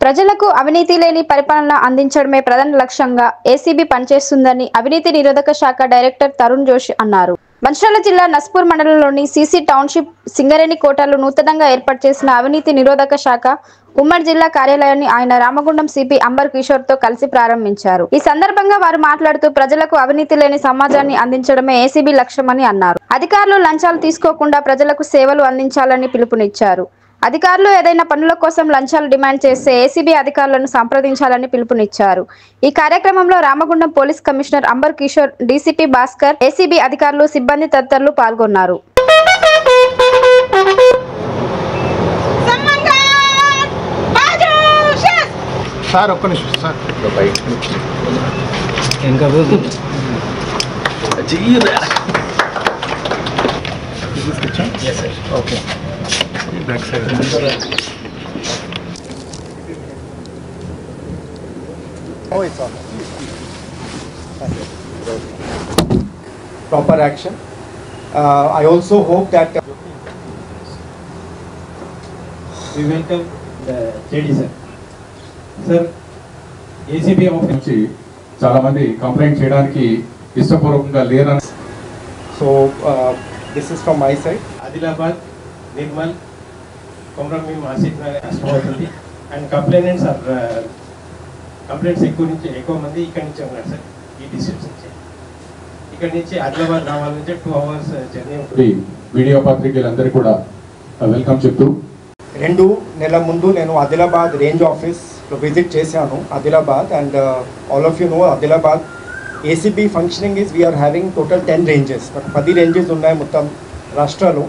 ప్రజలకు అవినీతి లేని పరిపాలన అందించడమే ప్రధాన లక్ష్యంగా ఏసీబీ పనిచేస్తుందని అవినీతి నిరోధక శాఖ డైరెక్టర్ తరుణ్ జోషి అన్నారు. మంచిర్యాల జిల్లా నస్పూర్ మండలంలోని సీసీ టౌన్షిప్ సింగరేణి కోటలో నూతనంగా ఏర్పాటు చేసిన అవినీతి నిరోధక శాఖ ఉమ్మడి జిల్లా కార్యాలయాన్ని ఆయన రామగుండం సిపి అంబర్ కిషోర్ తో కలిసి ప్రారంభించారు. ఈ సందర్భంగా వారు మాట్లాడుతూ ప్రజలకు అవినీతి లేని సమాజాన్ని అందించడమే ఏసీబీ లక్ష్యమని అన్నారు. అధికారులు లంచాలు తీసుకోకుండా ప్రజలకు సేవలు అందించాలని పిలుపునిచ్చారు. అధికారులు ఏదైనా పనుల కోసం లంచాలు డిమాండ్ చేస్తే ఏసీబీ అధికారులను సంప్రదించాలని పిలుపునిచ్చారు. ఈ కార్యక్రమంలో Ramagundam police commissioner Ambar Kishore, DCP Bhaskar, ACB అధికారులు, సిబ్బంది తదితరులు పాల్గొన్నారు. Back side. Oh, it's on. Proper action. I also hope that we welcome the JD sir. Sir, ACB office చాలా మంది కంప్లైంట్ చేయడానికి ఇష్టపూర్వకంగా లేరని. So this is from my side. Adilabad, Nirmal, Komram Mim Asif Asmawati, and complainants are complaints ఎక్కువ మంది ఇక్కడ నుంచి ఉన్నారు సార్. ఈ డిస్ట్రిక్ట్ నుంచి ఇక్కడ నుంచి ఆదిలాబాద్ రావాలంటే 2 hours జర్నీ ఉంటుంది. వీడియో పత్రికలందరికీ కూడా వెల్కమ్ చెప్తూ 2 నెలల ముందు నేను ఆదిలాబాద్ రేంజ్ ఆఫీస్ విజిట్ చేశాను Adilabad. And all of you know Adilabad ACB functioning is we are having total 10 ranges. 10 ranges ఉన్నాయి మొత్తం రాష్ట్రాలు.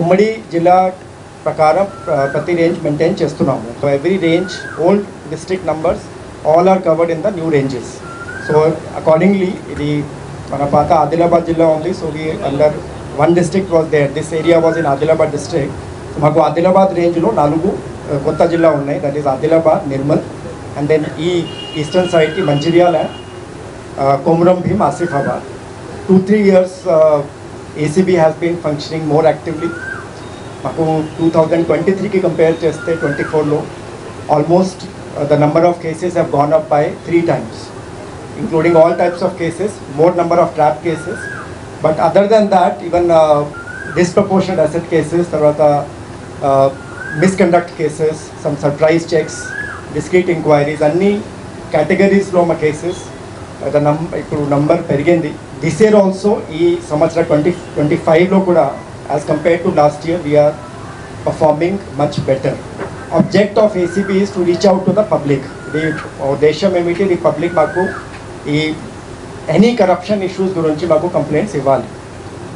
ఉమ్మడి జిల్లా ప్రకారం ప్రతి రేంజ్ మెయింటైన్ చేస్తున్నాము. So every range old district numbers all are covered in the new ranges. So accordingly ఇది మన పాత ఆదిలాబాద్ జిల్లా ఉంది. So we under 1 district was there. This area was in Adilabad district. మాకు ఆదిలాబాద్ రేంజ్లో 4 కొత్త జిల్లా ఉన్నాయి. That is Adilabad, Nirmal, and then ఈ ఈస్టర్న్ సైడ్కి Mancherial, Komaram Bheem, Asifabad. 2-3 years ACB has been functioning more actively. మాకు 2023కి కంపేర్ చేస్తే 24లో almost the number of cases have gone up by 3 times, including all types of cases, more number of trap cases. But other than that, even disproportionate asset cases, tarvata misconduct cases, some surprise checks, discrete inquiries, anni categories lo ma cases the number perigindi. This year also ee samvatsara 2025 lo kuda as compared to last year we are performing much better. Object of ACB is to reach out to the public. The desham emiti the public maku any corruption issues gurinchi maku complaints ivali.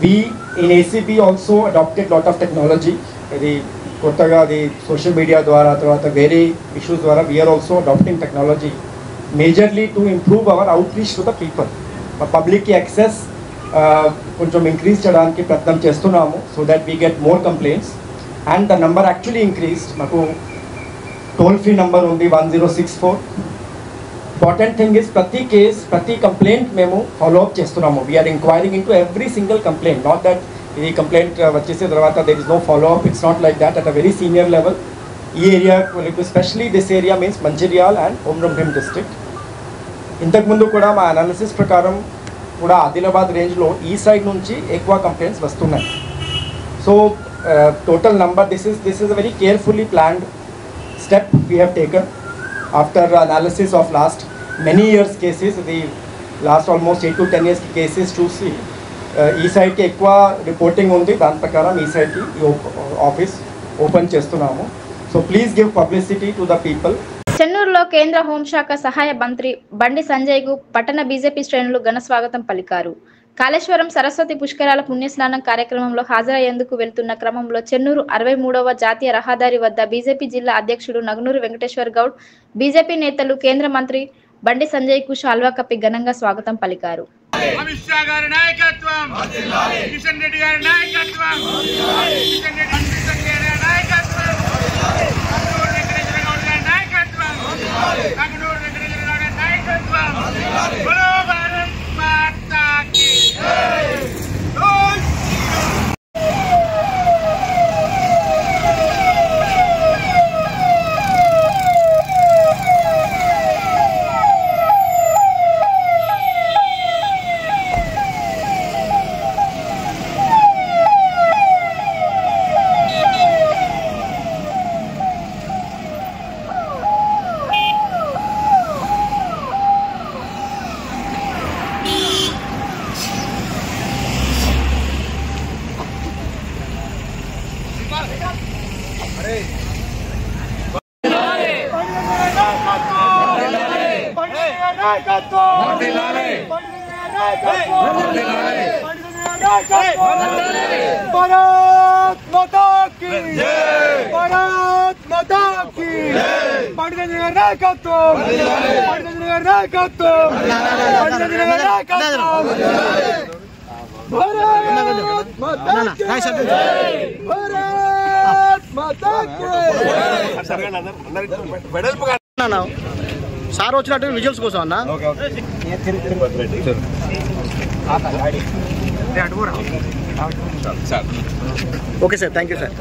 We in ACB also adopted lot of technology. The kottaga the social media dwara tarvata very issues dwara we are also adopting technology majorly to improve our outreach to the people. Public ki access కొంచెం increase చేయడానికి ప్రయత్నం చేస్తున్నాము so that we get more complaints and the number actually increased. మాకు toll free number ఉంది 1064. Important thing is ప్రతి case ప్రతి complaint మేము follow up చేస్తున్నాము. We're enquiring in to every single complaint. Not that ఇది కంప్లైంట్ వచ్చేసిన తర్వాత there is no follow up. It's not like that. At a very senior level ఈ area especially this area means Mancherial and Komaram Bheem district. ఇంతకుముందు కూడా మా analysis ప్రకారం కూడా ఆదిలాబాద్ రేంజ్లో ఈ సైడ్ నుంచి ఎక్కువ కంప్లైంట్స్ వస్తున్నాయి. So total number this is a very carefully planned step we have taken after analysis of last many years cases. ఇది last almost 8 to 10 years cases చూసి ఈ సైడ్కి ఎక్కువ రిపోర్టింగ్ ఉంది. దాని ప్రకారం ఈ సైడ్కి ఆఫీస్ ఓపెన్ చేస్తున్నాము. So please give publicity to the people. చెన్నూరులో కేంద్ర హోంశాఖ సహాయ మంత్రి బండి సంజయ్కు పట్టణ బీజేపీ శ్రేణులు ఘన స్వాగతం పలికారు. కాళేశ్వరం సరస్వతి పుష్కరాల పుణ్యస్నానం కార్యక్రమంలో హాజరయ్యేందుకు వెళ్తున్న క్రమంలో చెన్నూరు 63వ జాతీయ రహదారి వద్ద బీజేపీ జిల్లా అధ్యక్షుడు నగనూరు వెంకటేశ్వర్ గౌడ్, బీజేపీ నేతలు కేంద్ర మంత్రి బండి సంజయ్కు శాల్వా కప్పి ఘనంగా స్వాగతం పలికారు. भारत माता की जय, भारत माता की जय, पंडित नायकत्व, पंडित नायकत्व, पंडित नायकत्व, भारत माता की जय, भारत माता की సార్ వచ్చినట్టు విజువల్స్ కోసం అన్న okay sir thank you sir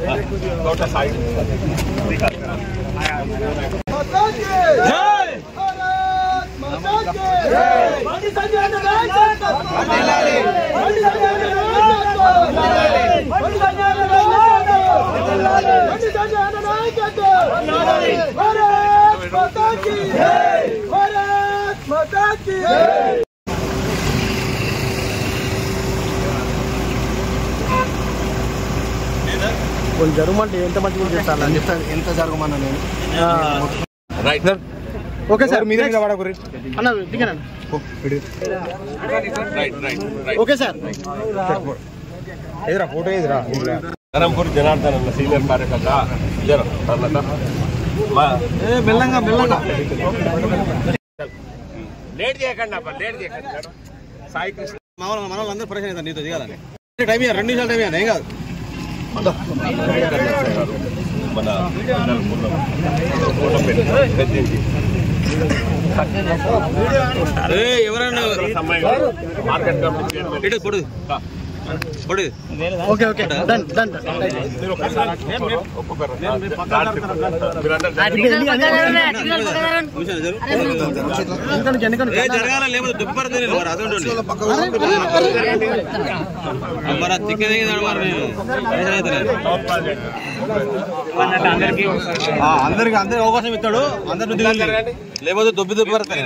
కొంచెం జరగమంటే ఎంత మంచిగా చేస్తాను ఎంత జరగమన్నా నేను ఓకే సార్ మీద మీద వాడకూరి అన్న దిగనండి ఓకే సార్ ఎదురా ఫోటో ఎదురా ధరంపూర్ జనార్దన్ అన్న సీనియర్ కార్యకర్త మెల్లంగా మెల్లంగా లేట్ చేయకండి అబ్బా లేట్ చేయకండి సాయి కృష్ణ మన వాళ్ళందరూ పరిచయం అవుతారు నీతో దిగాలని టైం ఇయ్యారు 2 నిమిషాలు టైం ఇయ్యారు ఏం కాదు మన ఎవరన్నా మార్కెట్ కమిటీ పొడు ఓకే ఓకే డన్ డన్ జరగాల లేకపోతే దుప్పటి అందరికి అవకాశం ఇస్తాడు అందరు లేకపోతే దుబ్బి దుబ్బడతాయి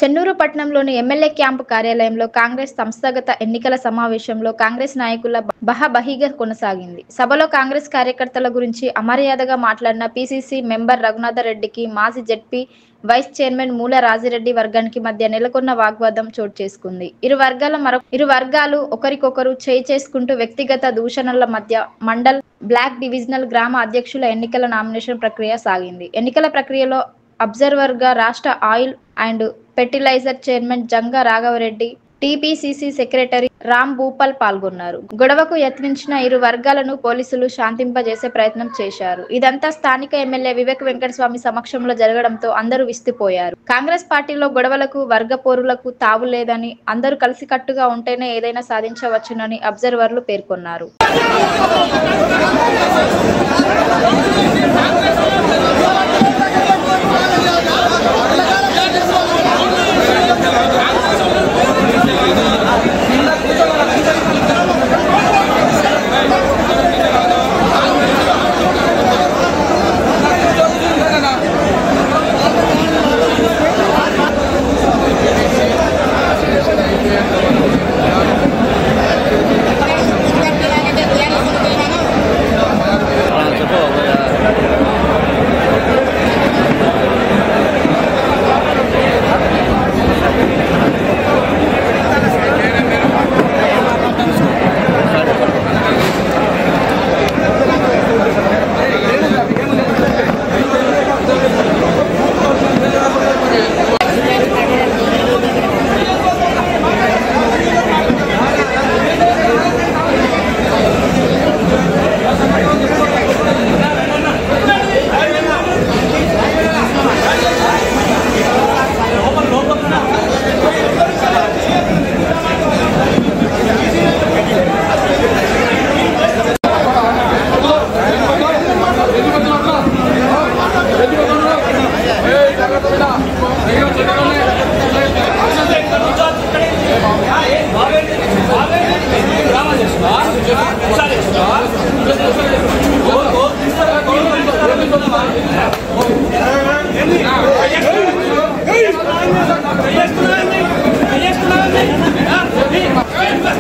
చెన్నూరు పట్టణంలోని ఎమ్మెల్యే క్యాంపు కార్యాలయంలో కాంగ్రెస్ సంస్థాగత ఎన్నికల సమావేశంలో కాంగ్రెస్ నాయకుల బహబహిగా కొనసాగింది. సభలో కాంగ్రెస్ కార్యకర్తల గురించి అమర్యాదగా మాట్లాడిన పిసిసి మెంబర్ రఘునాథరెడ్డికి మాజీ జెడ్పీ వైస్ చైర్మన్ మూల రాజిరెడ్డి వర్గానికి మధ్య నెలకొన్న వాగ్వాదం చోటు చేసుకుంది. ఇరు వర్గాలు ఒకరికొకరు చేయి చేసుకుంటూ వ్యక్తిగత దూషణల మధ్య మండల్ బ్లాక్ డివిజనల్ గ్రామ అధ్యక్షుల ఎన్నికల నామినేషన్ ప్రక్రియ సాగింది. ఎన్నికల ప్రక్రియలో అబ్జర్వర్ గా రాష్ట్ర oil and fertilizer chairman Janga Raghavareddy, TPCC secretary Ram Bhupal పాల్గొన్నారు. గొడవకు యత్నించిన ఇరు వర్గాలను పోలీసులు శాంతింపజేసే ప్రయత్నం చేశారు. ఇదంతా స్థానిక ఎమ్మెల్యే వివేక్ వెంకటస్వామి సమక్షంలో జరగడంతో అందరూ విస్తుపోయారు. కాంగ్రెస్ పార్టీలో గొడవలకు, వర్గ పోరులకు తావు లేదని, అందరూ కలిసికట్టుగా ఉంటేనే ఏదైనా సాధించవచ్చునని అబ్జర్వర్లు పేర్కొన్నారు.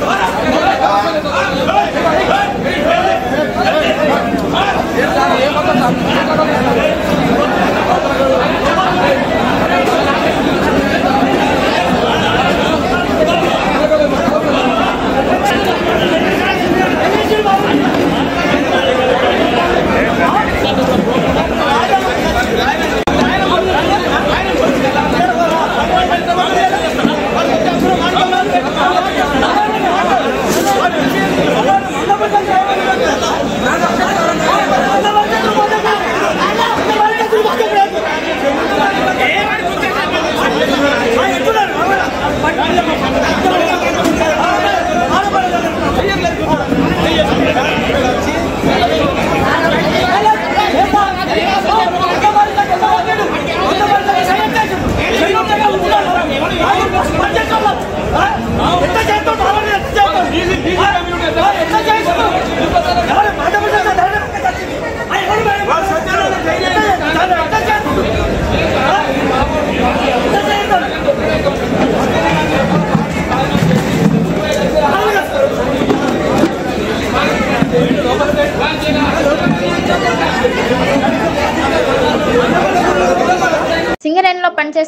Hey!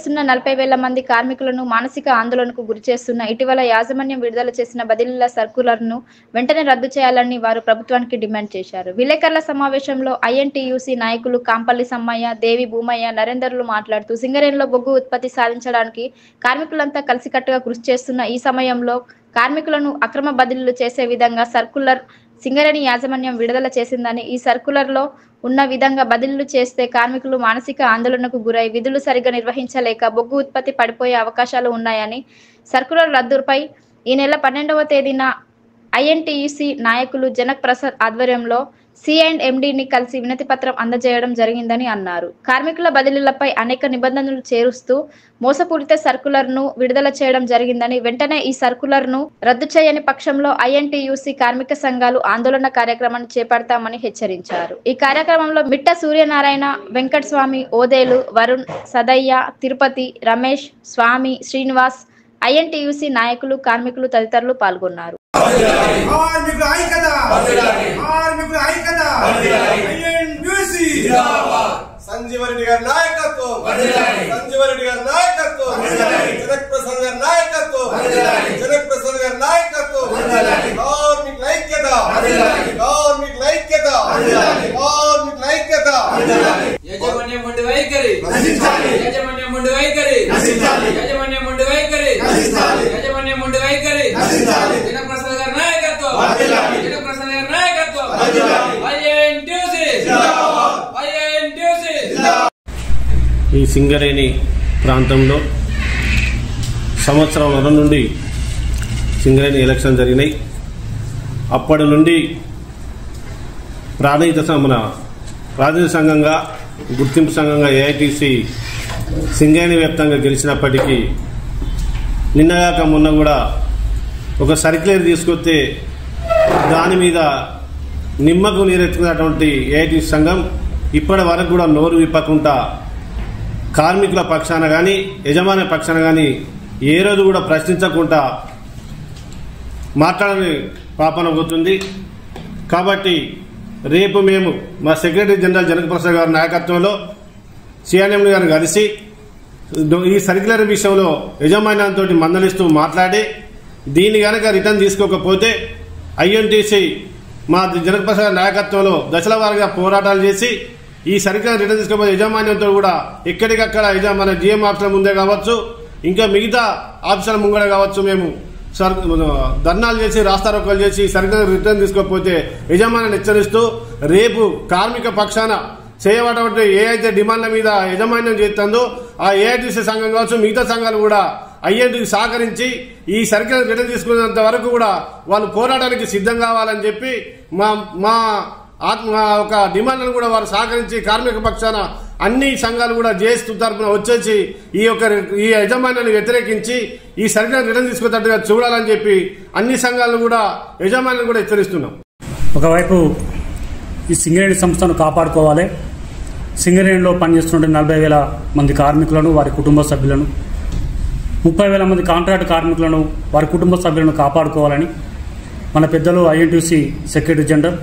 పనిచేస్తున్న 40,000 మంది కార్మికులను మానసిక ఆందోళనకు గురిచేస్తున్న ఇటీవల యాజమాన్యం విడుదల చేసిన బదిలీల సర్కులర్ను వెంటనే రద్దు చేయాలని వారు ప్రభుత్వానికి డిమాండ్ చేశారు. విలేకరుల సమావేశంలో ఐఎన్టీయూసీ నాయకులు కాంపల్లి సమ్మయ్య, దేవి భూమయ్య, నరేందర్లు మాట్లాడుతూ సింగరేణిలో బొగ్గు ఉత్పత్తి సాధించడానికి కార్మికులంతా కలిసికట్టుగా కృషి చేస్తున్న ఈ సమయంలో కార్మికులను అక్రమ బదిలీలు చేసే విధంగా సర్కులర్ సింగరేణి యాజమాన్యం విడుదల చేసిందని, ఈ సర్కులర్లో ఉన్న విధంగా బదిలీలు చేస్తే కార్మికులు మానసిక ఆందోళనకు గురై విధులు సరిగ్గా నిర్వహించలేక బొగ్గు ఉత్పత్తి పడిపోయే అవకాశాలు ఉన్నాయని, సర్కులర్ రద్దుపై ఈ నెల 12వ తేదీన ఐఎన్టీయూసీ నాయకులు జనక్ ప్రసాద్ ఆధ్వర్యంలో C&MDని కలిసి వినతి పత్రం అందజేయడం జరిగిందని అన్నారు. కార్మికుల బదిలీలపై అనేక నిబంధనలు చేరుస్తూ మోసపూరిత సర్కులర్ను విడుదల చేయడం జరిగిందని, వెంటనే ఈ సర్కులర్ను రద్దు చేయని పక్షంలో ఐఎన్టీయూసీ కార్మిక సంఘాలు ఆందోళన కార్యక్రమాన్ని చేపడతామని హెచ్చరించారు. ఈ కార్యక్రమంలో మిట్ట సూర్యనారాయణ, వెంకటస్వామి, ఓదేలు, వరుణ్, సదయ్య, తిరుపతి, రమేష్, స్వామి, శ్రీనివాస్, ఐఎన్టీయూసీ నాయకులు, కార్మికులు తదితరులు పాల్గొన్నారు. సంజీవ రెడ్డి గారి నాయకత్వం, సంజీవ రెడ్డి గారి నాయకత్వం, జనక్ ప్రసాద్ గారి నాయకత్వం, జనక్ ప్రసాద్ గారి నాయకత్వం, కార్మికుల ఐక్యత, కార్మికుల ఐక్యత, కార్మికుల ఐక్యత. యాజమాన్యం ముందు వైఖరి, యాజమాన్యం ముందు వైఖరి, యాజమాన్యం ముందు వైఖరి, యాజమాన్యం ముందు వైఖరి. జనక్ ప్రసాద్ గారి నాయకత్వం, జనక్ ప్రసాద్ గారి నాయకత్వం. ఈ సింగరేణి ప్రాంతంలో సంవత్సరంన్నర నుండి సింగరేణి ఎలక్షన్ జరిగినాయి. అప్పటి నుండి ప్రాధాన్యత సంఘంగా గుర్తింపు సంఘంగా ఏఐటీసీ సింగరేణి వ్యాప్తంగా గెలిచినప్పటికీ నిన్నగాక మొన్న కూడా ఒక సర్క్యులర్ తీసుకొస్తే దాని మీద నిమ్మకు నీరెత్తుకున్నటువంటి ఏఐటీసీ సంఘం ఇప్పటి వరకు కూడా నోరు విప్పకుండా కార్మికుల పక్షాన కానీ యజమాని పక్షాన కానీ ఏ రోజు కూడా ప్రశ్నించకుండా మాట్లాడని పాపన పోతుంది. కాబట్టి రేపు మేము మా సెక్రటరీ జనరల్ జనక్ ప్రసాద్ గారి నాయకత్వంలో C&MD గారిని కలిసి ఈ సర్క్యులర్ విషయంలో యజమాన్యంతో మందలిస్తూ మాట్లాడి దీన్ని కనుక రిటర్న్ తీసుకోకపోతే ఐఎన్టీసీ మా జనక్ ప్రసాద్ నాయకత్వంలో దశల వారీగా పోరాటాలు చేసి ఈ సర్క్యులర్ రిటర్న్ తీసుకోకపోతే యజమాన్యంతో కూడా ఎక్కడికక్కడ మన GM ఆఫీసుల ముందే కావచ్చు, ఇంకా మిగతా ఆఫీసుల ముంగడ కావచ్చు, మేము ధర్నాలు చేసి రాస్తారోకోలు చేసి సర్క్యులర్ రిటర్న్ తీసుకోకపోతే యజమానిని హెచ్చరిస్తూ రేపు కార్మిక పక్షాన చేయబడే ఏ అయితే డిమాండ్ల మీద యజమాన్యం చేస్తుందో ఆ ఏఐటీసీ సంఘం కావచ్చు, మిగతా సంఘాలు కూడా ఐఎన్టీకి సహకరించి ఈ సర్క్యులర్ రిటర్న్ తీసుకునేంత వరకు కూడా వాళ్ళు పోరాటానికి సిద్ధం కావాలని చెప్పి మా ఒక డిమాండ్లను కూడా వారు సహకరించి కార్మిక పక్షాన అన్ని సంఘాలు కూడా జేఏసీ తరఫున వచ్చేసి ఈ యజమాన్యాన్ని వ్యతిరేకించి ఈ సర్క్యులర్ రిటర్న్ తీసుకునేటట్టుగా చూడాలని చెప్పి అన్ని సంఘాలను కూడా యజమానులను కూడా హెచ్చరిస్తున్నాం. ఒకవైపు ఈ సింగరేణి సంస్థను కాపాడుకోవాలి, సింగరేణిలో పనిచేస్తున్న 40,000 మంది కార్మికులను, వారి కుటుంబ సభ్యులను, 30,000 మంది కాంట్రాక్ట్ కార్మికులను, వారి కుటుంబ సభ్యులను కాపాడుకోవాలని మన పెద్దలు ఐఎన్టీయూసీ సెక్రటరీ జనరల్,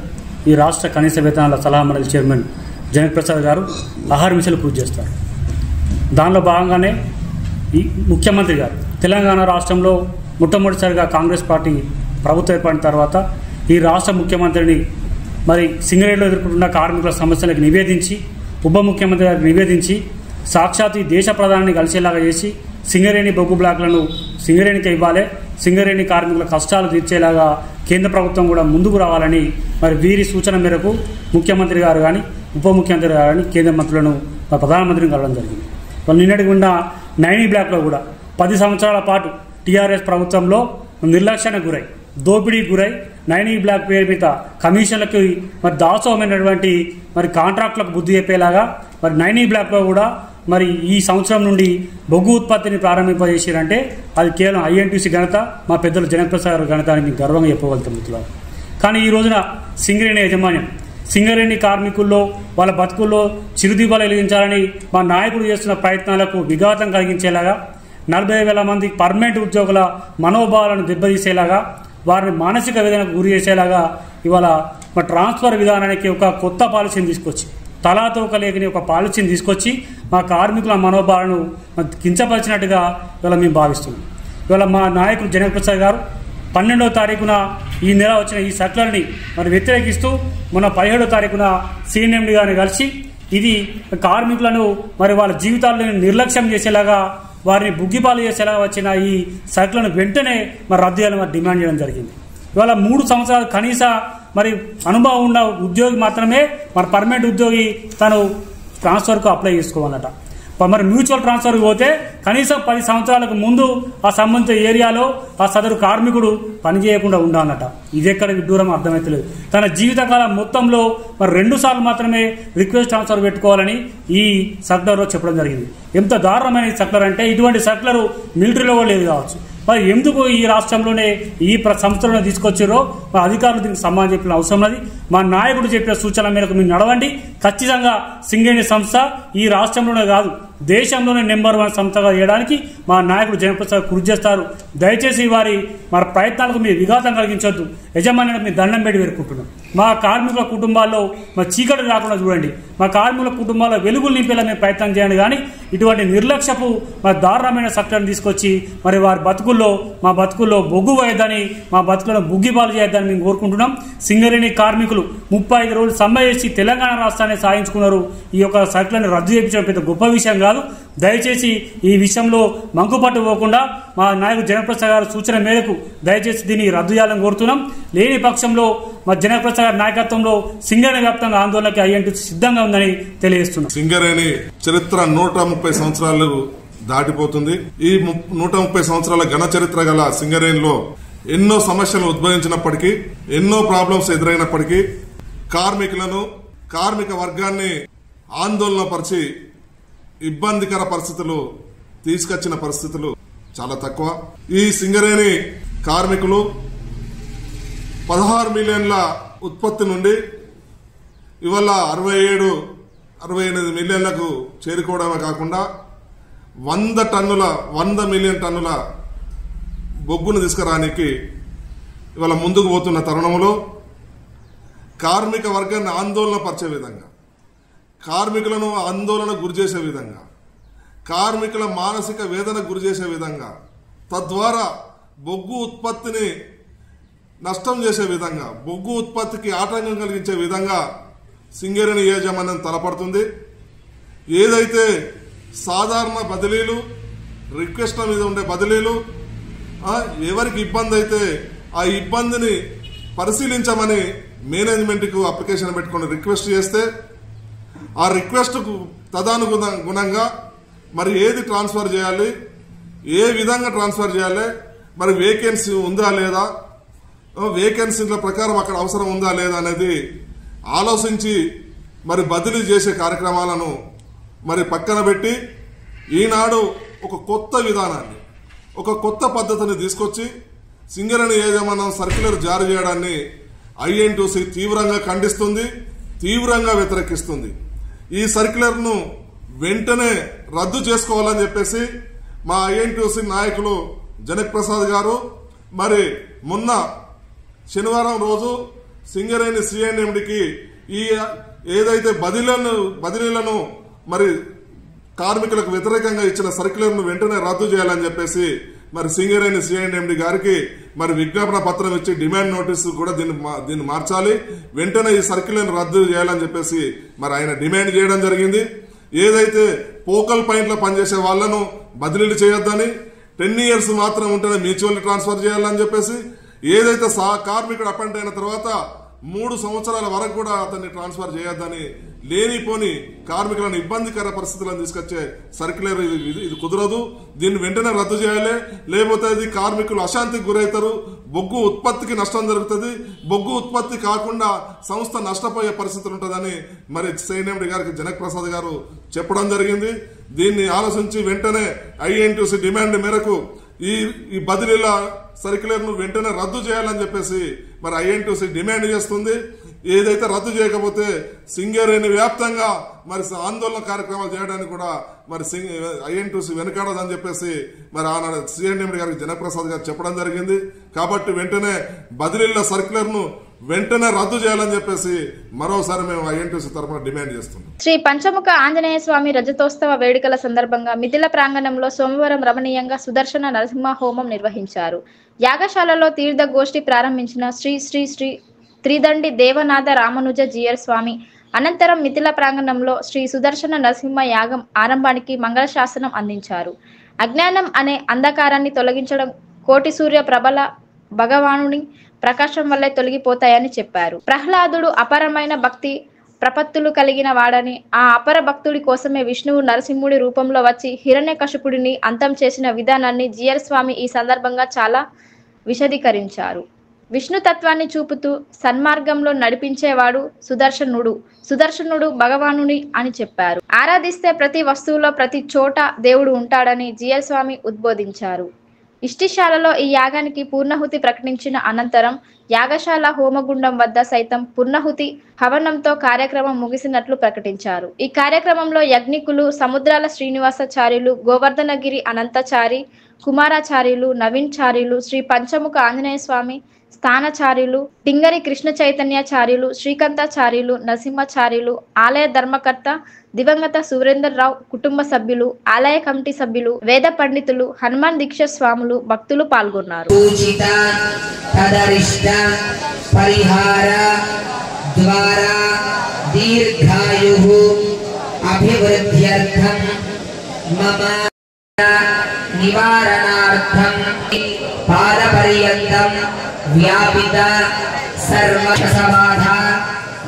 ఈ రాష్ట్ర కనీస వేతనాల సలహా మండలి చైర్మన్ జనక్ ప్రసాద్ గారు అహర్నిశలు కృషి చేస్తారు. దానిలో భాగంగానే ఈ ముఖ్యమంత్రి గారు తెలంగాణ రాష్ట్రంలో మొట్టమొదటిసారిగా కాంగ్రెస్ పార్టీ ప్రభుత్వం ఏర్పడిన తర్వాత ఈ రాష్ట్ర ముఖ్యమంత్రిని మరి సింగరేణిలో ఎదుర్కొంటున్న కార్మికుల సమస్యలకు నివేదించి, ఉప ముఖ్యమంత్రి గారికి నివేదించి సాక్షాత్ ఈ దేశ ప్రధానిని కలిసేలాగా చేసి సింగరేణి బొగ్గు బ్లాక్లను సింగరేణికి ఇవ్వాలి, సింగరేణి కార్మికుల కష్టాలు తీర్చేలాగా కేంద్ర ప్రభుత్వం కూడా ముందుకు రావాలని మరి వీరి సూచన మేరకు ముఖ్యమంత్రి గారు కానీ ఉప ముఖ్యమంత్రి గారు కానీ కేంద్ర మంత్రులను ప్రధానమంత్రిని కలవడం జరిగింది. వాళ్ళు నిన్నటికి ఉన్న 9E బ్లాక్లో కూడా 10 సంవత్సరాల పాటు టీఆర్ఎస్ ప్రభుత్వంలో నిర్లక్ష్యానికి గురై, దోపిడీ గురై 9E బ్లాక్ పేరు మీద కమిషన్లకు మరి దాసోహమైనటువంటి మరి కాంట్రాక్టులకు బుద్ధి చెప్పేలాగా మరి 9E బ్లాక్లో కూడా మరి ఈ సంవత్సరం నుండి బొగ్గు ఉత్పత్తిని ప్రారంభింపజేసారంటే అది కేవలం ఐఎన్టీయూసీ ఘనత, మా పెద్దలు జనక్ ప్రసాద్ ఘనత అని మీకు గర్వంగా చెప్పగలుగుతాం మిత్రులారా. కానీ ఈ రోజున సింగరేణి యాజమాన్యం సింగరేణి కార్మికుల్లో వాళ్ళ బతుకుల్లో చిరుదీపాలు వెలిగించాలని మా నాయకుడు చేస్తున్న ప్రయత్నాలకు విఘాతం కలిగించేలాగా 40,000 మంది పర్మనెంట్ ఉద్యోగుల మనోభావాలను దెబ్బతీసేలాగా, వారిని మానసిక వేదనకు గురి చేసేలాగా ఇవాళ ట్రాన్స్ఫర్ విధానానికి ఒక కొత్త పాలసీని తీసుకొచ్చి తలాతోక లేకని ఒక పాలసీని తీసుకొచ్చి మా కార్మికుల మనోభావాలను కించపరిచినట్టుగా ఇవాళ మేము భావిస్తున్నాం. ఇవాళ మా నాయకుడు జనక్ ప్రసాద్ గారు 12వ తారీఖున ఈ నెల వచ్చిన ఈ సర్కులర్ని మరి వ్యతిరేకిస్తూ మొన్న 17వ తారీఖున CNMD గారిని కలిసి ఇది కార్మికులను మరి వాళ్ళ జీవితాలను నిర్లక్ష్యం చేసేలాగా వారిని బుగ్గిపాలు చేసేలాగా వచ్చిన ఈ సర్కులను వెంటనే మరి రద్దు చేయాలని మరి డిమాండ్ చేయడం జరిగింది. ఇవాళ 3 సంవత్సరాలు కనీస మరి అనుభవం ఉన్న ఉద్యోగి మాత్రమే మరి పర్మనెంట్ ఉద్యోగి తను ట్రాన్స్ఫర్కు అప్లై చేసుకోవాలట. మరి మ్యూచువల్ ట్రాన్స్ఫర్కి పోతే కనీసం 10 సంవత్సరాలకు ముందు ఆ సంబంధిత ఏరియాలో ఆ సదరు కార్మికుడు పనిచేయకుండా ఉండాలన్నట. ఇది ఎక్కడ విడ్డూరం అర్థమవుతలేదు. తన జీవితకాలం మొత్తంలో మరి 2 సార్లు మాత్రమే రిక్వెస్ట్ ట్రాన్స్ఫర్ పెట్టుకోవాలని ఈ సర్కులర్లో చెప్పడం జరిగింది. ఎంత దారుణమైన సర్కులర్ అంటే ఇటువంటి సర్కులర్ మిలిటరీలో కూడా లేదు కావచ్చు. మరి ఎందుకు ఈ రాష్ట్రంలోనే ఈ సంస్థలను తీసుకొచ్చారో మా అధికారులు దీనికి సమాధానం చెప్పిన అవసరం ఉన్నది. మా నాయకుడు చెప్పిన సూచనల మేరకు మీరు నడవండి. ఖచ్చితంగా సింగరేణి సంస్థ ఈ రాష్ట్రంలోనే కాదు దేశంలోనే నెంబర్ 1 సంస్థగా చేయడానికి మా నాయకుడు జనప్రసాద్ కృషి చేస్తారు. దయచేసి వారి మరి ప్రయత్నాలకు మీరు విఘాతం కలిగించొద్దు. యజమాని మీ దండం పెట్టి వేరుకుంటున్నాం. మా కార్మికుల కుటుంబాల్లో మా చీకటి రాకుండా చూడండి. మా కార్మికుల కుటుంబాల్లో వెలుగులు నింపేలా మేము ప్రయత్నం చేయండి. కానీ ఇటువంటి నిర్లక్ష్యపు మా దారుణమైన సక్రను తీసుకొచ్చి మరి వారి మా బతుకుల్లో బొగ్గు వేయద్దని, మా బతుకులను బుగ్గిపాలు చేయొద్దని మేము కోరుకుంటున్నాం. సింగరేణి కార్మికులు 35 రోజులు సమ్మె చేసి తెలంగాణ రాష్ట్రాన్ని సాధించుకున్నారు. ఈ యొక్క సర్కులను రద్దు చేయించడం పెద్ద గొప్ప విషయం కాదు. దయచేసి ఈ విషయంలో మంకుపట్టు పోకుండా మా నాయకుడు జనప్రసాద్ గారి సూచన మేరకు దయచేసి దీన్ని రద్దు చేయాలని కోరుతున్నాం. లేని పక్షంలో మా జనప్రసాద్ గారి నాయకత్వంలో సింగరేణి వ్యాప్తంగా ఆందోళనకి INTUC సిద్ధంగా ఉందని తెలియజేస్తున్నాం. సింగరేణి చరిత్ర 130 సంవత్సరాలు దాటిపోతుంది. ఈ 130 సంవత్సరాల ఘన చరిత్ర గల సింగరేణిలో ఎన్నో సమస్యలు ఉద్భవించినప్పటికీ, ఎన్నో ప్రాబ్లమ్స్ ఎదురైనప్పటికీ కార్మిక వర్గాన్ని ఆందోళన పరిచి ఇబ్బందికర పరిస్థితులు తీసుకొచ్చిన పరిస్థితులు చాలా తక్కువ. ఈ సింగరేణి కార్మికులు 16 మిలియన్ల ఉత్పత్తి నుండి ఇవాళ 67-68 మిలియన్లకు చేరుకోవడమే కాకుండా 100 మిలియన్ టన్నుల బొగ్గును తీసుకురానికి ఇవాళ ముందుకు పోతున్న తరుణంలో కార్మిక వర్గాన్ని ఆందోళన పరిచే విధంగా, కార్మికులను ఆందోళన గురిచేసే విధంగా, కార్మికుల మానసిక వేదన గురిచేసే విధంగా, తద్వారా బొగ్గు ఉత్పత్తిని నష్టం చేసే విధంగా, బొగ్గు ఉత్పత్తికి ఆటంకం కలిగించే విధంగా సింగరేణి యాజమాన్యం తలపడుతుంది. ఏదైతే సాధారణ బదిలీలు, రిక్వెస్ట్ల మీద ఉండే బదిలీలు, ఎవరికి ఇబ్బంది అయితే ఆ ఇబ్బందిని పరిశీలించమని మేనేజ్మెంట్కు అప్లికేషన్ పెట్టుకుని రిక్వెస్ట్ చేస్తే ఆ రిక్వెస్ట్కు తదనుగుణంగా మరి ఏది ట్రాన్స్ఫర్ చేయాలి, ఏ విధంగా ట్రాన్స్ఫర్ చేయాలి, మరి వేకెన్సీ ఉందా లేదా, వేకెన్సీల ప్రకారం అక్కడ అవసరం ఉందా లేదా అనేది ఆలోచించి మరి బదిలీ చేసే కార్యక్రమాలను మరి పక్కన పెట్టి ఈనాడు ఒక కొత్త విధానాన్ని, ఒక కొత్త పద్ధతిని తీసుకొచ్చి సింగరేణి యాజమాన్యం సర్క్యులర్ జారీ చేయడాన్ని INTUC తీవ్రంగా ఖండిస్తుంది, తీవ్రంగా వ్యతిరేకిస్తుంది. ఈ సర్క్యులర్ను వెంటనే రద్దు చేసుకోవాలని చెప్పేసి మా INTUC నాయకులు జనక్ ప్రసాద్ గారు మరి మొన్న శనివారం రోజు సింగరేణి CNMDకి ఈ ఏదైతే బదిలీలను మరి కార్మికులకు వ్యతిరేకంగా ఇచ్చిన సర్క్యులర్ను వెంటనే రద్దు చేయాలని చెప్పేసి మరి సింగరేణి CNMD గారికి మరి విజ్ఞాపన పత్రం ఇచ్చి డిమాండ్ నోటీసు కూడా దీన్ని మార్చాలి, వెంటనే ఈ సర్క్యులర్ను రద్దు చేయాలని చెప్పేసి మరి ఆయన డిమాండ్ చేయడం జరిగింది. ఏదైతే పోకల్ పాయింట్లో పనిచేసే వాళ్లను బదిలీలు చేయొద్దని, 10 years మాత్రం ఉంటేనే మ్యూచువల్ ట్రాన్స్ఫర్ చేయాలని చెప్పేసి, ఏదైతే కార్మికుడు అపాయింట్ అయిన తర్వాత 3 సంవత్సరాల వరకు కూడా అతన్ని ట్రాన్స్ఫర్ చేయొద్దని, లేనిపోని కార్మికులను ఇబ్బందికర పరిస్థితులను తీసుకొచ్చే సర్క్యులర్ ఇది కుదరదు. దీన్ని వెంటనే రద్దు చేయాలి, లేకపోతే ఇది కార్మికులు అశాంతికి గురవుతారు, బొగ్గు ఉత్పత్తికి నష్టం జరుగుతుంది, బొగ్గు ఉత్పత్తి కాకుండా సంస్థ నష్టపోయే పరిస్థితులు ఉంటుందని మరి CNMD గారికి జనక్ ప్రసాద్ గారు చెప్పడం జరిగింది. దీన్ని ఆలోచించి వెంటనే INTUC డిమాండ్ మేరకు ఈ బదిలీల సర్క్యులర్ను వెంటనే రద్దు చేయాలని చెప్పేసి మరి INTUC డిమాండ్ చేస్తుంది. ఏదైతే రద్దు చేయకపోతే సింగరేణి వ్యాప్తంగా మరి ఆందోళన కార్యక్రమాలు చేయడానికి కూడా మరి INTUC వెనకాడదని చెప్పేసి మరి CNMD గారికి జనప్రసాద్ గారు చెప్పడం జరిగింది. కాబట్టి వెంటనే బదిలీల సర్క్యులర్ను వెంటనే రద్దు చేయాలని చెప్పేసి మరోసారి మేము ఐఎన్టీసీ తరఫున డిమాండ్ చేస్తున్నాం. శ్రీ పంచముఖ ఆంజనేయ స్వామి రజతోత్సవ వేడుకల సందర్భంగా మిథిల ప్రాంగణంలో సోమవారం రమణీయంగా సుదర్శన నరసింహ హోమం నిర్వహించారు. యాగశాలలో తీర్థ గోష్ఠి ప్రారంభించిన శ్రీ శ్రీ శ్రీ త్రిదండి దేవనాథ రామానుజ జీయర్ స్వామి అనంతరం మిథిల ప్రాంగణంలో శ్రీ సుదర్శన నరసింహ యాగం ఆరంభానికి మంగళశాసనం అందించారు. అజ్ఞానం అనే అంధకారాన్ని తొలగించడం కోటి సూర్య ప్రభల భగవానుని ప్రకాశం వల్లే తొలగిపోతాయని చెప్పారు. ప్రహ్లాదుడు అపరమైన భక్తి ప్రపత్తులు కలిగిన వాడని, ఆ అపర భక్తుడి కోసమే విష్ణువు నరసింహుడి రూపంలో వచ్చి హిరణ్యకశిపుడిని అంతం చేసిన విధానాన్ని జీయర్ స్వామి ఈ సందర్భంగా చాలా విశదీకరించారు. విష్ణు తత్వాన్ని చూపుతూ సన్మార్గంలో నడిపించేవాడు సుదర్శనుడు భగవానుని అని చెప్పారు. ఆరాధిస్తే ప్రతి వస్తువులో ప్రతి చోట దేవుడు ఉంటాడని జీయర్ స్వామి ఉద్బోధించారు. ఇష్టిశాలలో ఈ యాగానికి పూర్ణహుతి ప్రకటించిన అనంతరం యాగశాల హోమగుండం వద్ద సైతం పూర్ణహుతి హవనంతో కార్యక్రమం ముగిసినట్లు ప్రకటించారు. ఈ కార్యక్రమంలో యజ్ఞికులు సముద్రాల శ్రీనివాసాచార్యులు, గోవర్ధనగిరి అనంతచారి, కుమారాచార్యులు, నవీన్చార్యులు, శ్రీ పంచముఖ ఆంజనేయ స్వామి స్థానచార్యులు, టింగరి కృష్ణ చైతన్యాచార్యులు, శ్రీకాంతాచార్యులు, నరసింహాచార్యులు, ఆలయ ధర్మకర్త దివంగత సురేందర్రావు కుటుంబ సభ్యులు, ఆలయ కమిటీ సభ్యులు, వేద పండితులు, హనుమాన్ దీక్ష స్వాములు, భక్తులు పాల్గొన్నారు. నివారణార్థం పాదపర్యంతం వ్యాపిత సర్వసమాధ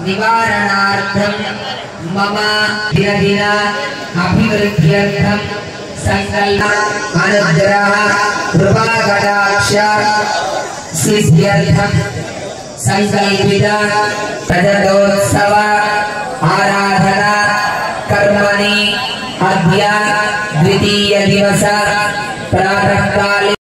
నివారణార్థం మమ దినదిన అభివృద్ధ్యర్థం సంకల్ప అనుగ్రహ కృపాకటాక్ష సిద్ధ్యర్థం సంకల్పిత ప్రజోత్సవ ఆరాధన కర్మణి అద్య ద్వితీయ దివస ప్రాతకాలే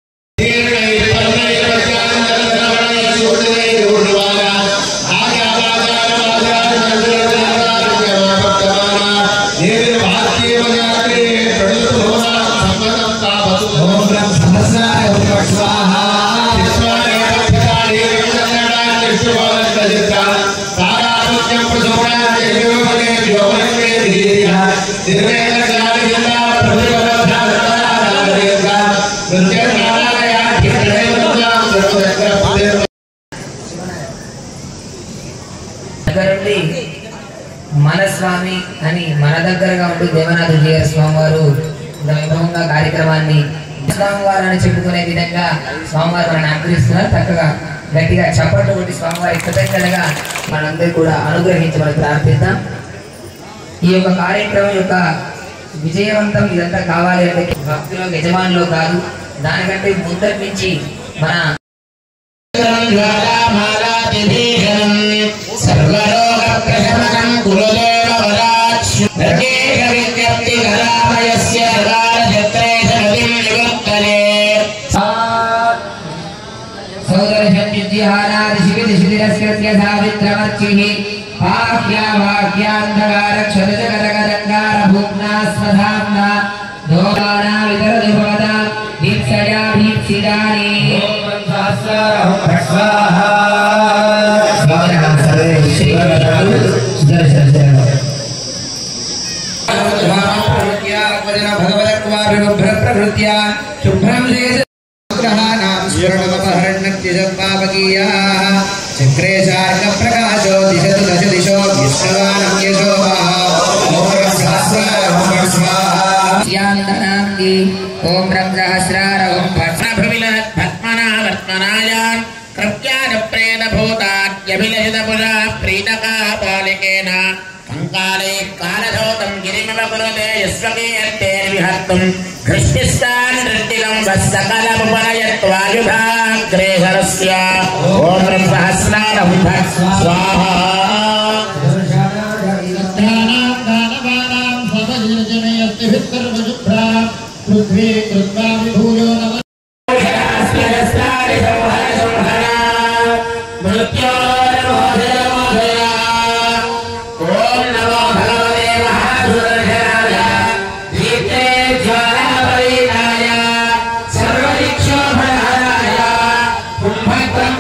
మనస్వామి అని మన దగ్గరగా ఉంటూ దేవనాథ జీయర్ స్వామి వారు వైభవంగా కార్యక్రమాన్ని స్వామివారు అని చెప్పుకునే విధంగా స్వామివారు మనల్ని అనుగ్రహిస్తున్నారు. చక్కగా గట్టిగా చప్పట్లు కొట్టి స్వామివారి కృతజ్ఞతగా మనందరూ కూడా అనుగ్రహించమని ప్రార్థిద్దాం. ఈ యొక్క కార్యక్రమం యొక్క విజయవంతం ఇదంతా కావాలి అంటే భక్తులు యజమానులు కాదు, దానికంటే ముందటి నుంచి మన ओम रम सहस्रार ओम भस्मभिलत पद्मनाभत्मनाय कृत्यान प्रेत भूताद्यभिलहित पुरा प्रीतका पालिकेन कंकाले कालधौतं गिरिमवकुरुते यस्वकीयत्ते विहर्तुं दृष्टिस्तान् दृष्टिलं वस्सकलमुपनयत्वायुधाग्रेसरस्य ओम रम सहस्रार ओम स्वाहा पृथ्वी कृत्वा विभूयो नमः सर्वदीक्षोभराय कुंभक्रम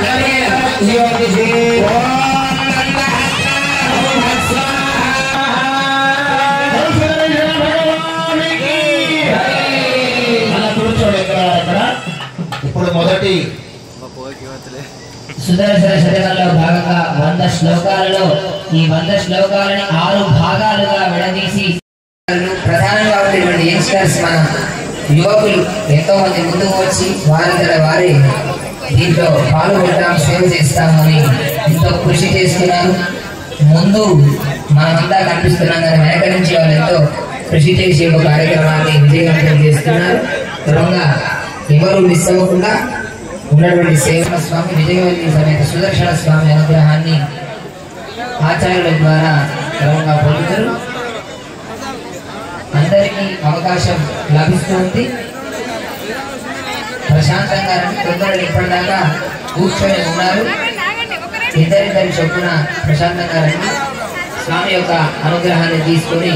ఇప్పుడు మొదటి సుదర్శన శతకంలో భాగంగా 100 శ్లోకాలలో ఈ 100 శ్లోకాలని 6 భాగాలుగా విడదీసి ప్రధానంగా ఉండేటువంటి యంగ్స్టర్స్ మన యువకులు ఎంతో మంది ముందుకు వచ్చి వారి దీంట్లో పాల్గొంటాం సేవ చేస్తామని ఎంతో కృషి చేస్తున్నారు. ముందు మనమంతా కనిపిస్తున్నాం కానీ వెనక నుంచి వాళ్ళు ఎంతో కృషి చేసి ఒక కార్యక్రమాన్ని విజయవంతం చేస్తున్నారు. క్రమంగా ఎవరు మిస్ అవ్వకుండా ఉన్నటువంటి సేవన స్వామి విజయవల్లి సమేత సుదర్శన స్వామి అనుగ్రహాన్ని ఆచార్యుల ద్వారా క్రమంగా పొందుతారు. అందరికీ అవకాశం లభిస్తుంది. ప్రశాంతంగా కొందరు ఇప్పటిదాకా కూర్చొని ఉన్నారు. ఇద్దరిద్దరి చొప్పున ప్రశాంతంగా రండి. స్వామి యొక్క అనుగ్రహాన్ని తీసుకొని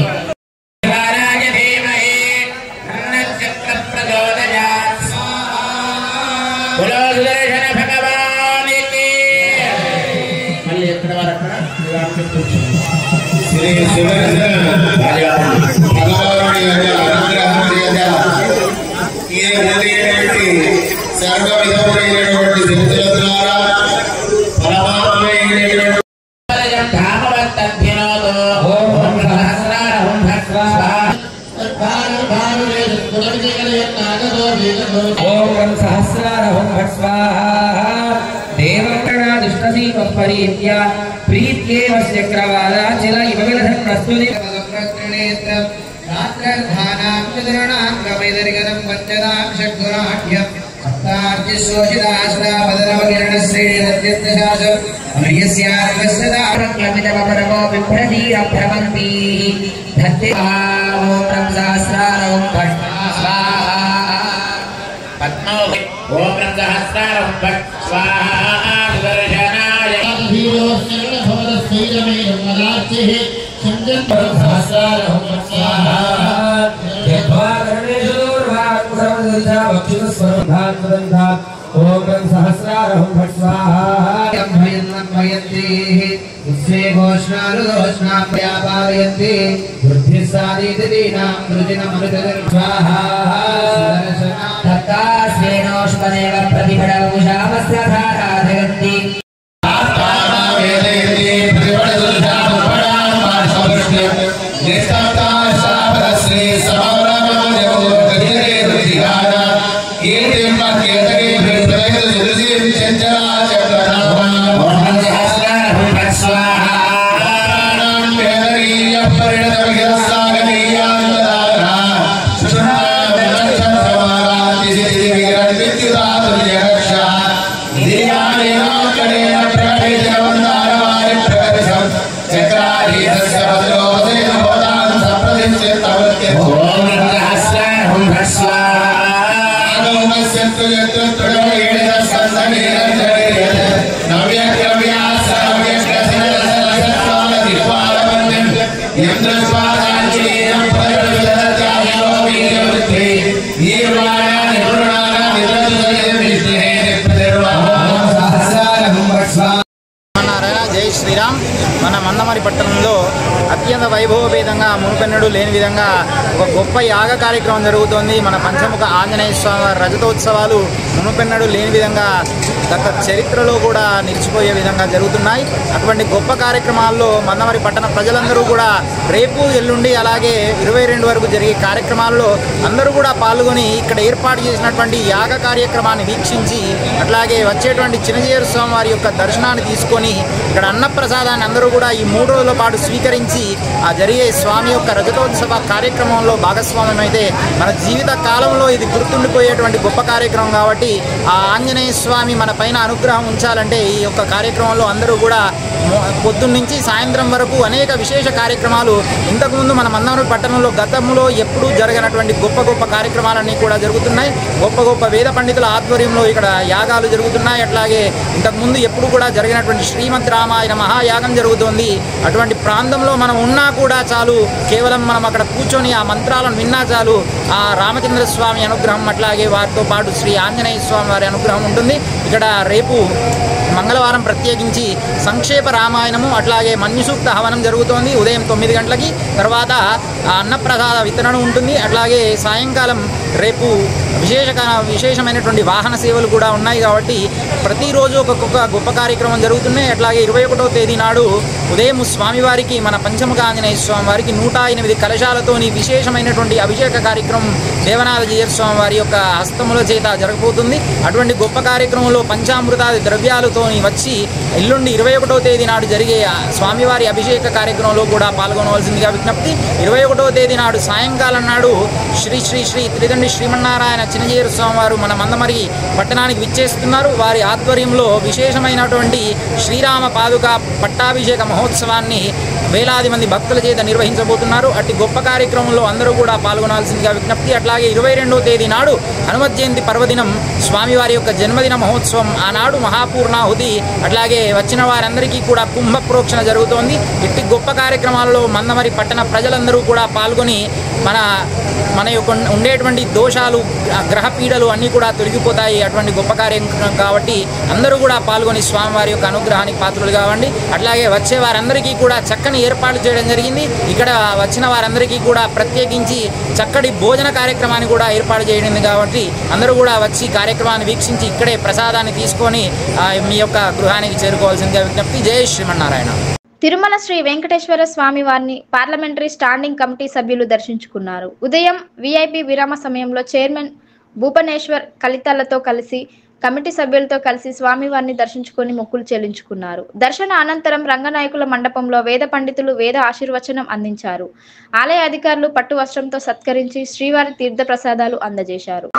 మన మందమరి పట్టణంలో అత్యంత వైభవపేతంగా మునుపెన్నడూ లేని విధంగా ఒక గొప్ప యాగ కార్యక్రమం జరుగుతోంది. మన పంచముఖ ఆంజనేయ స్వామి రజతోత్సవాలు మునుపెన్నడూ లేని విధంగా గత చరిత్రలో కూడా నిలిచిపోయే విధంగా జరుగుతున్నాయి. అటువంటి గొప్ప కార్యక్రమాల్లో మందమరి పట్టణ ప్రజలందరూ కూడా రేపు ఎల్లుండి అలాగే 22 వరకు జరిగే కార్యక్రమాల్లో అందరూ కూడా పాల్గొని ఇక్కడ ఏర్పాటు చేసినటువంటి యాగ కార్యక్రమాన్ని వీక్షించి అట్లాగే వచ్చేటువంటి చిన్నజీయర్ స్వామి వారి యొక్క దర్శనాన్ని తీసుకొని ఇక్కడ అన్నప్రసాదాన్ని అందరూ కూడా ఈ 3 రోజుల పాటు స్వీకరించి ఆ జరిగే స్వామి యొక్క రజతోత్సవ కార్యక్రమంలో భాగస్వామ్యం అయితే మన జీవిత కాలంలో ఇది గుర్తుండిపోయేటువంటి గొప్ప కార్యక్రమం కాబట్టి ఆ ఆంజనేయ స్వామి మన పైన అనుగ్రహం ఉంచాలంటే ఈ యొక్క కార్యక్రమంలో అందరూ కూడా పొద్దున్న నుంచి సాయంత్రం వరకు అనేక విశేష కార్యక్రమాలు ఇంతకుముందు మన మందమరి పట్టణంలో గతంలో ఎప్పుడూ జరగనటువంటి గొప్ప గొప్ప కార్యక్రమాలన్నీ కూడా జరుగుతున్నాయి. గొప్ప గొప్ప వేద పండితుల ఆధ్వర్యంలో ఇక్కడ యాగాలు జరుగుతున్నాయి. అట్లాగే ఇంతకుముందు ఎప్పుడు కూడా జరిగినటువంటి శ్రీమద్ రామాయణ మహాయాగం జరుగుతోంది. అటువంటి ప్రాంతంలో మనం ఉన్నా కూడా చాలు, కేవలం మనం అక్కడ కూర్చొని ఆ మంత్రాలను విన్నా చాలు ఆ రామచంద్ర స్వామి అనుగ్రహం అట్లాగే వారితో పాటు శ్రీ ఆంజనేయ స్వామి వారి అనుగ్రహం ఉంటుంది. ఇక్కడ రేపు మంగళవారం ప్రత్యేకించి సంక్షేప రామాయణము అట్లాగే మన్యుసూక్త హవనం జరుగుతోంది ఉదయం 9 గంటలకి. తర్వాత అన్నప్రసాద వితరణ ఉంటుంది. అట్లాగే సాయంకాలం రేపు విశేషమైనటువంటి వాహన సేవలు కూడా ఉన్నాయి. కాబట్టి ప్రతిరోజు ఒక్కొక్క గొప్ప కార్యక్రమం జరుగుతున్నాయి. అట్లాగే 21వ తేదీ నాడు ఉదయం స్వామివారికి మన పంచముఖ ఆంజనేయ స్వామి వారికి 108 కలశాలతోని విశేషమైనటువంటి అభిషేక కార్యక్రమం దేవనాథ జీయర్ స్వామి వారి యొక్క హస్తముల చేత జరగబోతుంది. అటువంటి గొప్ప కార్యక్రమంలో పంచామృతాది ద్రవ్యాలతోని వచ్చి ఎల్లుండి 21వ తేదీ నాడు జరిగే స్వామివారి అభిషేక కార్యక్రమంలో కూడా పాల్గొనవలసిందిగా విజ్ఞప్తి. 21వ తేదీ నాడు సాయంకాలం నాడు శ్రీ శ్రీ శ్రీ త్రిదండి శ్రీమన్నారాయణ చిన్నజీయర్ స్వామి వారు మన మందమరి పట్టణానికి విచ్చేస్తున్నారు. వారి ఆధ్వర్యంలో విశేషమైనటువంటి శ్రీరామ పాదుక పట్టాభిషేక మహోత్సవాన్ని వేలాది మంది భక్తుల చేత నిర్వహించబోతున్నారు. అట్టి గొప్ప కార్యక్రమంలో అందరూ కూడా పాల్గొనాల్సిందిగా విజ్ఞప్తి. అట్లాగే 22వ తేదీ నాడు హనుమత్ జయంతి పర్వదినం స్వామివారి యొక్క జన్మదిన మహోత్సవం. ఆనాడు మహాపూర్ణాహుతి అట్లాగే వచ్చిన వారందరికీ కూడా కుంభ ప్రోక్షణ జరుగుతోంది. ఇట్టి గొప్ప కార్యక్రమాలలో మందమరి పట్టణ ప్రజలందరూ కూడా పాల్గొని మన యొక్క ఉండేటువంటి దోషాలు గ్రహ పీడలు అన్నీ కూడా తొలగిపోతాయి. అటువంటి గొప్ప కార్యక్రమం కాబట్టి అందరూ కూడా పాల్గొని స్వామివారి యొక్క అనుగ్రహానికి పాత్రలు కావండి. అట్లాగే వచ్చే వారందరికీ కూడా చక్కని ఏర్పాట్లు చేయడం జరిగింది. ఇక్కడ వచ్చిన వారందరికీ కూడా ప్రత్యేకించి చక్కటి భోజన కార్యక్రమాన్ని కూడా ఏర్పాటు చేయడింది. కాబట్టి అందరూ కూడా వచ్చి కార్యక్రమాన్ని వీక్షించి ఇక్కడే ప్రసాదాన్ని తీసుకొని మీ యొక్క గృహానికి చేరుకోవాల్సిందిగా విజ్ఞప్తి. జై శ్రీమన్నారాయణ. తిరుమల శ్రీ వెంకటేశ్వర స్వామి వారిని పార్లమెంటరీ స్టాండింగ్ కమిటీ సభ్యులు దర్శించుకున్నారు. ఉదయం వీఐపీ విరామ సమయంలో చైర్మన్ భూపనేశ్వర్ కలితాలతో కలిసి కమిటీ సభ్యులతో కలిసి స్వామివారిని దర్శించుకొని మొక్కులు చెల్లించుకున్నారు. దర్శన అనంతరం రంగనాయకుల మండపంలో వేద పండితులు వేద ఆశీర్వచనం అందించారు. ఆలయ అధికారులు పట్టు వస్త్రంతో సత్కరించి శ్రీవారి తీర్థ ప్రసాదాలు అందజేశారు.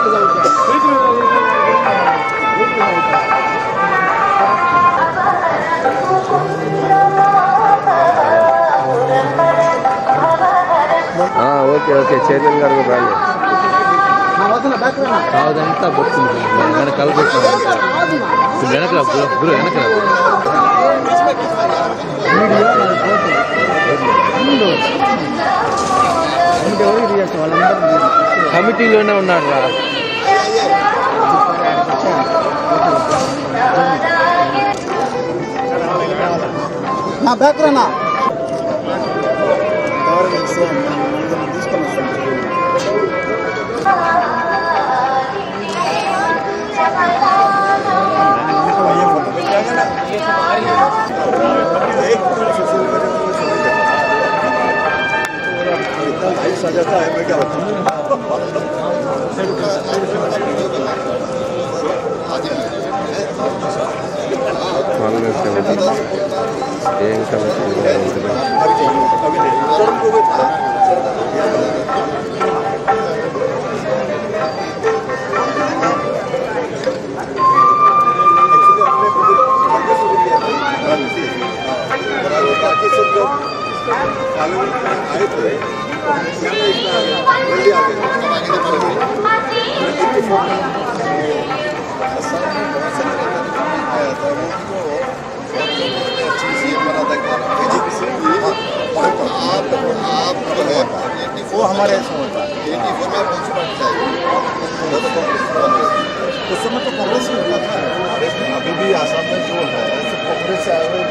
ఓకే చైర్మన్ గారు రాండి. అదంతా బొట్టుంది వెనకాల వెనకరా గురు వెనకరా కమిటీలోనే ఉన్నాడు రా. నా బ్యాక్ రానా जाता है मैं क्या बताऊं वो हमारे ऐसा होता है उस समय तो कांग्रेस में होता था अभी भी आसाम में जो है कांग्रेस से आए हुए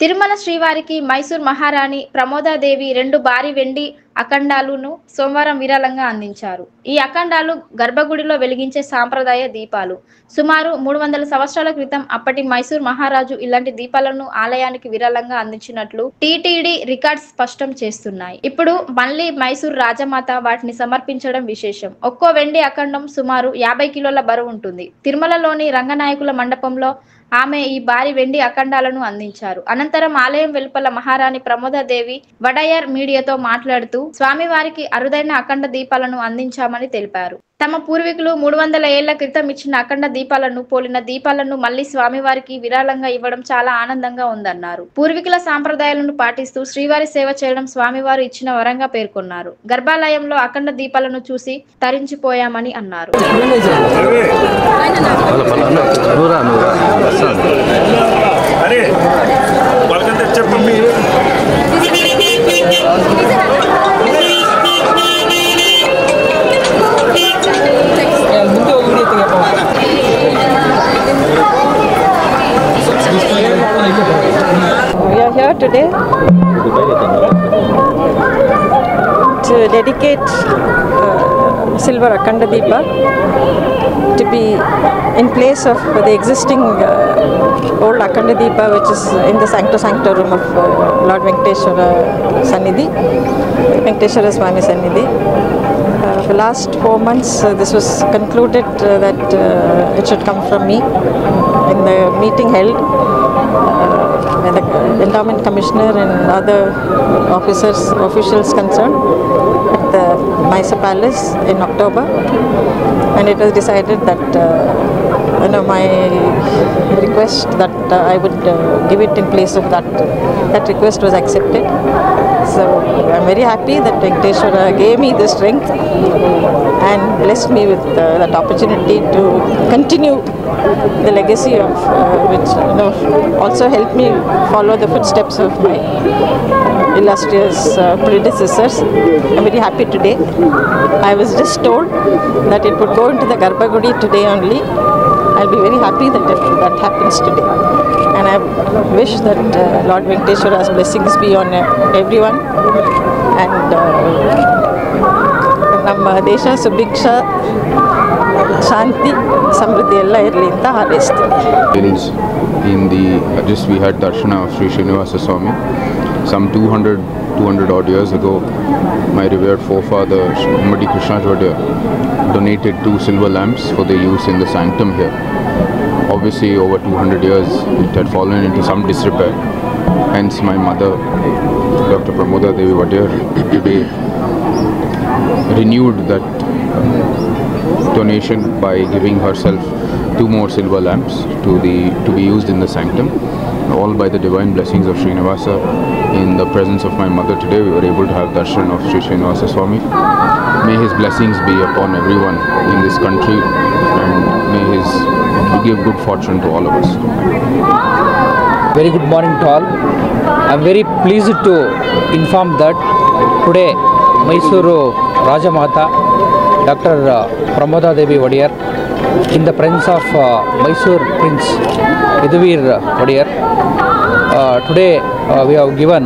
తిరుమల శ్రీవారికి మైసూర్ మహారాణి ప్రమోదాదేవి 2 భారీ వెండి అఖండాలను సోమవారం విరాళంగా అందించారు. ఈ అఖండాలు గర్భగుడిలో వెలిగించే సాంప్రదాయ దీపాలు. సుమారు 300 సంవత్సరాల క్రితం అప్పటి మైసూర్ మహారాజు ఇలాంటి దీపాలను ఆలయానికి విరాళంగా అందించినట్లు టీటీడీ రికార్డ్స్ స్పష్టం చేస్తున్నాయి. ఇప్పుడు మళ్లీ మైసూర్ రాజమాత వాటిని సమర్పించడం విశేషం. ఒక్కో వెండి అఖండం సుమారు 50 కిలోల బరువు ఉంటుంది. తిరుమలలోని రంగనాయకుల మండపంలో ఆమె ఈ భారీ వెండి అఖండాలను అందించారు. అనంతరం ఆలయం వెలుపల మహారాణి ప్రమోదాదేవి వడయార్ మీడియాతో మాట్లాడుతూ స్వామివారికి అరుదైన అఖండ దీపాలను అందించామని తెలిపారు. తమ పూర్వీకులు 300 ఏళ్ల క్రితం ఇచ్చిన అఖండ దీపాలను పోలిన దీపాలను మళ్లీ స్వామివారికి విరాళంగా ఇవ్వడం చాలా ఆనందంగా ఉందన్నారు. పూర్వీకుల సాంప్రదాయాలను పాటిస్తూ శ్రీవారి సేవ చేయడం స్వామివారు ఇచ్చిన వరంగా పేర్కొన్నారు. గర్భాలయంలో అఖండ దీపాలను చూసి తరించిపోయామని అన్నారు. We are here today to dedicate silver Akhanda Deepa to be in place of the existing old Akhanda Deepa which is in the Sancto Sanctorum of Lord Venkateshwara Sannidhi, Venkateshwara Swami Sannidhi. For the last 4 months this was concluded that it should come from me. In the meeting held by the Endowment Commissioner and other officials concerned at the Mysore Palace in October, and it was decided that my request that I would give it in place of that request was accepted. So I'm very happy that Venkateshwara gave me the strength and blessed me with that opportunity to continue the legacy of which also helped me follow the footsteps of my illustrious predecessors. I'm very happy today. I was just told that it would go into the Garbhagudi today only. I'll be very happy that that happens today. And I wish that Lord Venkateshwara's blessings be on everyone. And ನಮ್ಮ ದೇಶ ಸುಭಿಕ್ಷ ಶಾಂತಿ ಸಮೃದ್ಧಿ ಎಲ್ಲ ಇರಲಿ ಅಂತ ಹಾರೈಸ್ತೀನಿ. In the just we had darshana of Sri Srinivasa Swami some 200 odd years ago. My revered forefather Mummadi Krishnaraj Vadiyar donated 2 silver lamps for their use in the sanctum here. Obviously over 200 years it had fallen into some disrepair. Hence my mother Dr. Pramoda Devi Vadiyar today renewed that donation by giving herself 2 more silver lamps to be used in the sanctum, all by the divine blessings of Srinivasa. In the presence of my mother today, we were able to have darshan of Sri Srinivasa Swami. May his blessings be upon everyone in this country, and may he give good fortune to all of us. Very good morning to all. I am very pleased to inform that today Mysuru Rajamata Dr. Pramoda Devi Vadiyar, in the presence of Mysore Prince Yaduvir Vadiyar, today we have given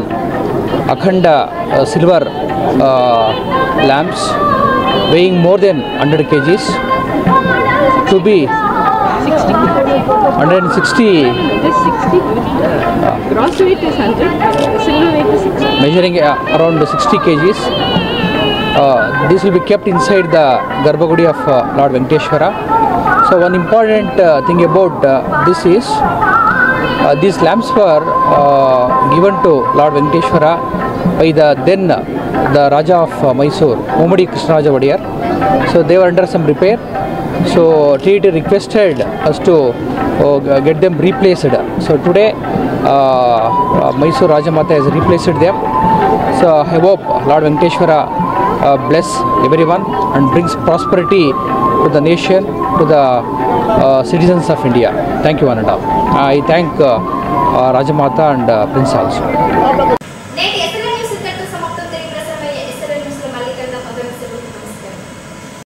Akhanda silver lamps weighing more than 100 kgs to be 160. Gross weight is 100, silver weight is 60. Measuring around 60 kgs. This will be kept inside the Garbhagudi of Lord Venkateshwara. So one important thing about this is these lamps were given to Lord Venkateshwara by the Raja of Mysore, Mummadi Krishnaraj Vadiyar. So they were under some repair. So TT requested us to get them replaced. So today Mysore Rajamata has replaced them. So I hope Lord Venkateshwara bless everyone and brings prosperity to the nation, to the citizens of India. Thank you one and all. I thank Rajamata and Prince also.